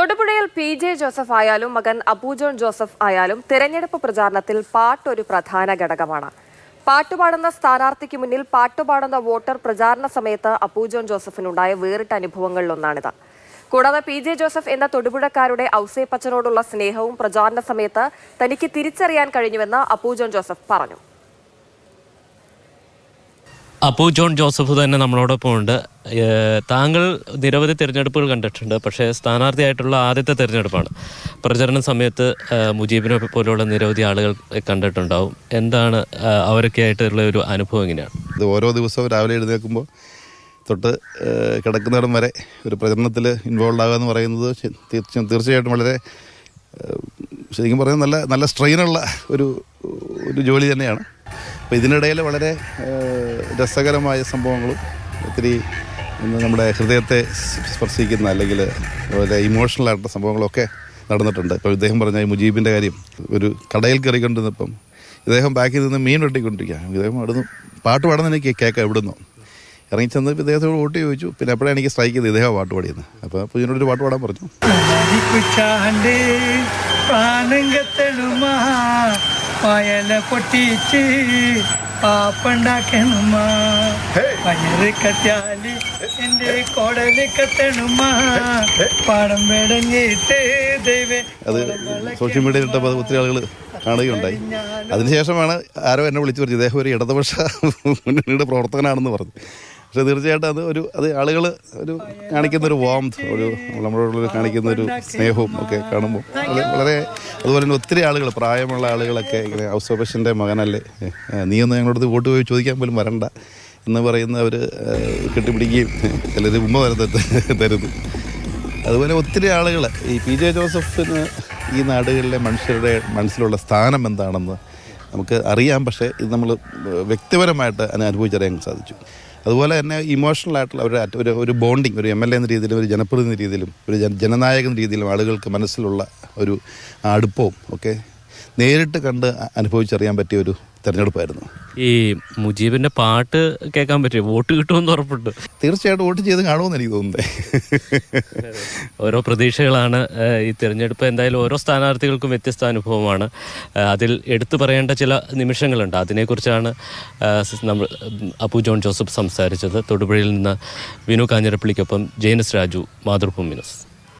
തൊടുപുഴയിൽ PJ Joseph ആയാലും മകൻ അപ്പു ജോൺ ജോസഫ് ആയാലും തെരഞ്ഞെടുപ്പ് പ്രചാരണത്തിൽ പാട്ട് ഒരു പ്രധാന ഘടകമാണ്. പാട്ടുപാടുന്ന സ്ഥാനാർത്ഥിക്ക് മുന്നിൽ പാട്ടുപാടുന്ന വോട്ടർ പ്രചാരണ സമയത്ത് അപ്പു ജോൺ ജോസഫിനുണ്ടായ വേറിട്ട അനുഭവങ്ങളിലൊന്നാണിത്. കൂടാതെ PJ ജോസഫ് എന്ന തൊടുപുഴക്കാരുടെ ഔസേപ്പച്ചനോടുള്ള സ്നേഹവും പ്രചാരണ സമയത്ത് തനിക്ക് തിരിച്ചറിയാൻ കഴിഞ്ഞുവെന്ന് അപ്പു ജോൺ ജോസഫ് പറഞ്ഞു. അപ്പു ജോൺ ജോസഫ് തന്നെ നമ്മളോടൊപ്പം ഉണ്ട്. താങ്കൾ നിരവധി തിരഞ്ഞെടുപ്പുകൾ കണ്ടിട്ടുണ്ട്, പക്ഷേ സ്ഥാനാർത്ഥിയായിട്ടുള്ള ആദ്യത്തെ തിരഞ്ഞെടുപ്പാണ്. പ്രചരണ സമയത്ത് മുജീബിനെ പോലുള്ള നിരവധി ആളുകൾ കണ്ടിട്ടുണ്ടാവും. എന്താണ് അവരൊക്കെ ആയിട്ടുള്ള ഒരു അനുഭവം എങ്ങനെയാണ്? ഇത് ഓരോ ദിവസവും രാവിലെ എഴുന്നേൽക്കുമ്പോൾ തൊട്ട് കിടക്കുന്നിടം വരെ ഒരു പ്രചരണത്തിൽ ഇൻവോൾവ് ആകുക എന്ന് പറയുന്നത് തീർച്ചയായിട്ടും വളരെ ശരിക്കും പറയുന്നത് നല്ല സ്ട്രെയിനുള്ള ഒരു ജോലി തന്നെയാണ്. അപ്പോൾ ഇതിനിടയിൽ വളരെ രസകരമായ സംഭവങ്ങളും ഒത്തിരി നമ്മുടെ ഹൃദയത്തെ സ്പർശിക്കുന്ന അല്ലെങ്കിൽ വളരെ ഇമോഷണൽ ആയിട്ടുള്ള സംഭവങ്ങളൊക്കെ നടന്നിട്ടുണ്ട്. ഇപ്പോൾ ഇദ്ദേഹം പറഞ്ഞ മുജീബിൻ്റെ കാര്യം, ഒരു കടയിൽ കയറിക്കൊണ്ടിരുന്നപ്പം ഇദ്ദേഹം ബാക്കിൽ നിന്ന് മീൻ വെട്ടിക്കൊണ്ടിരിക്കുക. ഇദ്ദേഹം അവിടുന്ന് പാട്ട് പാടുന്ന എനിക്ക് കേൾക്കാം എവിടുന്നോ ഇറങ്ങി ചെന്നപ്പോൾ ഇദ്ദേഹത്തോട് വോട്ട് ചോദിച്ചു. പിന്നെ എപ്പോഴാണ് എനിക്ക് സ്ട്രൈക്ക് ചെയ്ത് ഇദ്ദേഹം പാട്ട് പാടിയെന്ന്. അപ്പോൾ പുതിയനോടൊരു പാട്ട് പാടാൻ പറഞ്ഞു. പായല പൊട്ടിച്ച് പാപ്പണ്ടാക്കണുമാ, പയറ് കറ്റാലി എൻ്റെ കോടല് കത്തണുമാ, പാടം വെടഞ്ഞിട്ട് ദൈവേ. അത് സോഷ്യൽ മീഡിയയിൽ ഇട്ടപ്പോൾ അത് ഒത്തിരി ആളുകൾ കാണുകയുണ്ടായി. അതിനുശേഷമാണ് ആരോ എന്നെ വിളിച്ചു പറഞ്ഞു ഇദ്ദേഹം ഒരു ഇടതുപക്ഷ മുന്നണിയുടെ പ്രവർത്തകനാണെന്ന് പറഞ്ഞു. പക്ഷേ തീർച്ചയായിട്ടും അത് ആളുകൾ കാണിക്കുന്നൊരു വാംത്ത്, നമ്മളോടുള്ള കാണിക്കുന്നൊരു സ്നേഹവും ഒക്കെ കാണുമ്പോൾ വളരെ അതുപോലെ തന്നെ ഒത്തിരി ആളുകൾ, പ്രായമുള്ള ആളുകളൊക്കെ ഇങ്ങനെ ഔസേപ്പച്ചൻ്റെ മകനല്ലേ, നീയൊന്ന് ഞങ്ങളടുത്ത് വോട്ട് പോയി ചോദിക്കാൻ പോലും വരണ്ട എന്ന് പറയുന്നവർ കെട്ടിപ്പിടിക്കുകയും ചിലർ ഉമ്മ തരുന്നു. അതുപോലെ ഒത്തിരി ആളുകൾ ഈ PJ ജോസഫിന് ഈ നാടുകളിലെ മനുഷ്യരുടെ മനസ്സിലുള്ള സ്ഥാനം എന്താണെന്ന് നമുക്ക് അറിയാം. പക്ഷേ ഇത് നമ്മൾ വ്യക്തിപരമായിട്ട് അതിനെ അനുഭവിച്ചറിയാൻ സാധിച്ചു. അതുപോലെ തന്നെ ഇമോഷണലായിട്ടുള്ള ഒരു ബോണ്ടിങ്, ഒരു MLA എന്ന രീതിയിലും ഒരു ജനപ്രതിനിധി എന്ന രീതിയിലും ഒരു ജനനായകൻ എന്ന രീതിയിലും ആളുകൾക്ക് മനസ്സിലുള്ള ഒരു അടുപ്പവും ഒക്കെ നേരിട്ട് കണ്ട് അനുഭവിച്ചറിയാൻ പറ്റിയ ഒരു തെരഞ്ഞെടുപ്പായിരുന്നു. ഈ മുജീബിൻ്റെ പാട്ട് കേൾക്കാൻ പറ്റിയ വോട്ട് കിട്ടുമെന്ന് ഉറപ്പുണ്ട്. തീർച്ചയായിട്ടും വോട്ട് ചെയ്ത് കാണുമെന്ന് എനിക്ക് തോന്നുന്നത്. ഓരോ പ്രതീക്ഷകളാണ് ഈ തിരഞ്ഞെടുപ്പ്. എന്തായാലും ഓരോ സ്ഥാനാർത്ഥികൾക്കും വ്യത്യസ്ത അനുഭവമാണ്. അതിൽ എടുത്തു പറയേണ്ട ചില നിമിഷങ്ങളുണ്ട്. അതിനെക്കുറിച്ചാണ് നമ്മൾ അപ്പു ജോൺ ജോസഫ് സംസാരിച്ചത്. തൊടുപുഴയിൽ നിന്ന് വിനു കാഞ്ഞിരപ്പള്ളിക്കൊപ്പം ജെയിനസ് രാജു, മാതൃഭൂമി ന്യൂസ്.